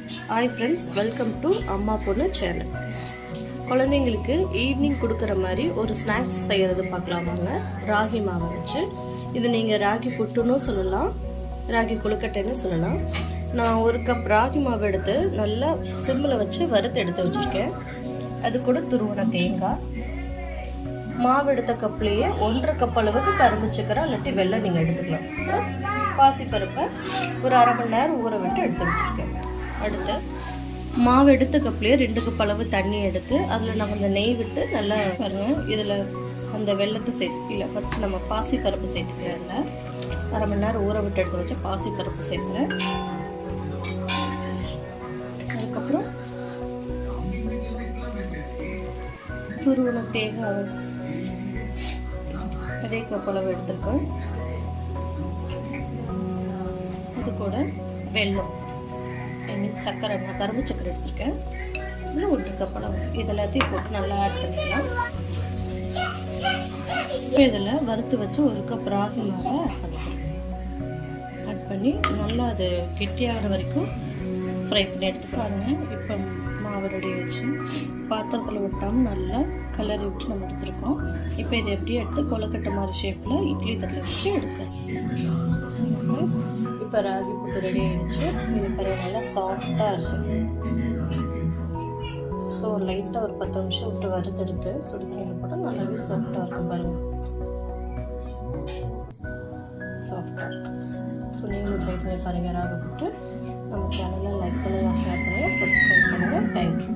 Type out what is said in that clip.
Hi friends, welcome to அம்மா பொண்ணு channel. குழந்தைங்களுக்கு ஈவினிங் கொடுக்குற மாதிரி ஒரு ஸ்நாக்ஸ் செய்கிறது பார்க்கலாம் வாங்க. ராகி மாவை வச்சு இது நீங்கள் ராகி புட்டுன்னு சொல்லலாம், ராகி கொழுக்கட்டைன்னு சொல்லலாம். நான் ஒரு கப் ராகி மாவு எடுத்து நல்லா சிம்மில் வச்சு வறுத்து எடுத்து வச்சுருக்கேன். அது கூட துருவன தேங்காய், மாவு எடுத்த கப்லேயே 1.5 கப் அளவுக்கு கரும்பு சக்கரை இல்லாட்டி வெல்லம் நீங்கள் எடுத்துக்கலாம். பாசிப்பருப்பை ஒரு அரை மணி நேரம் ஊற விட்டு எடுத்து வச்சுருக்கேன். அடுத்து மாவு எடுத்த கப்லேயே 2 கப் அளவு தண்ணி எடுத்து அதில் நம்ம இந்த நெய் விட்டு நல்லா பாருங்கள். இதில் அந்த வெல்லத்தை சேர்த்துக்கல, ஃபஸ்ட்டு நம்ம பாசிப்பருப்பு சேர்த்துக்கலாம். அதில் அரை மணி நேரம் ஊற விட்டு எடுத்து வச்ச பாசிப்பருப்பு சேர்த்துறேன். அதுக்கப்புறம் துருவன தேங்காய் அதே கப் அளவு எடுத்துருக்கோம். அது கூட வெல்லம், சக்கரை, நான் கரும்பு சக்கரை எடுத்துருக்கேன். இதில் 1 கப் அளவு இது எல்லாத்தையும் போட்டு நல்லா ஆட் பண்ணிக்கலாம். இப்போ இதில் வறுத்து வச்சு 1 கப் ராகி மாவை ஆட் பண்ணி நல்லா அது கெட்டியாகிற வரைக்கும் ஃப்ரை பண்ணி எடுத்துக்காருங்க. இப்போ மாவு ரெடி வச்சு பாத்திரத்தில் விட்டாமல் நல்லா கலரி விட்டு நம்ம எடுத்துருக்கோம். இப்போ இதை எப்படியே எடுத்து கொழுக்கட்டை மாதிரி ஷேப்பில் இட்லி தட்டில் வச்சு எடுக்கிறேன். இப்போ ராகி புட்டு ரெடி ஆகிடுச்சு. இது பிறகு நல்லா சாஃப்டாக இருக்குது. ஸோ லைட்டாக ஒரு 10 நிமிஷம் விட்டு வறுத்தெடுத்து சுடு தண்ணியில் போட்டால் நல்லாவே சாஃப்டாக இருக்கும் பாருங்கள். சாஃப்டாக இருக்கும். ஸோ நீங்களும் ட்ரை பண்ணி பாருங்கள். ராகி புட்டு நம்ம சேனலில் லைக் பண்ணுங்கள், ஷேர் பண்ணுங்கள், சப்ஸ்கிரைப் பண்ணுங்கள். தேங்க்யூ.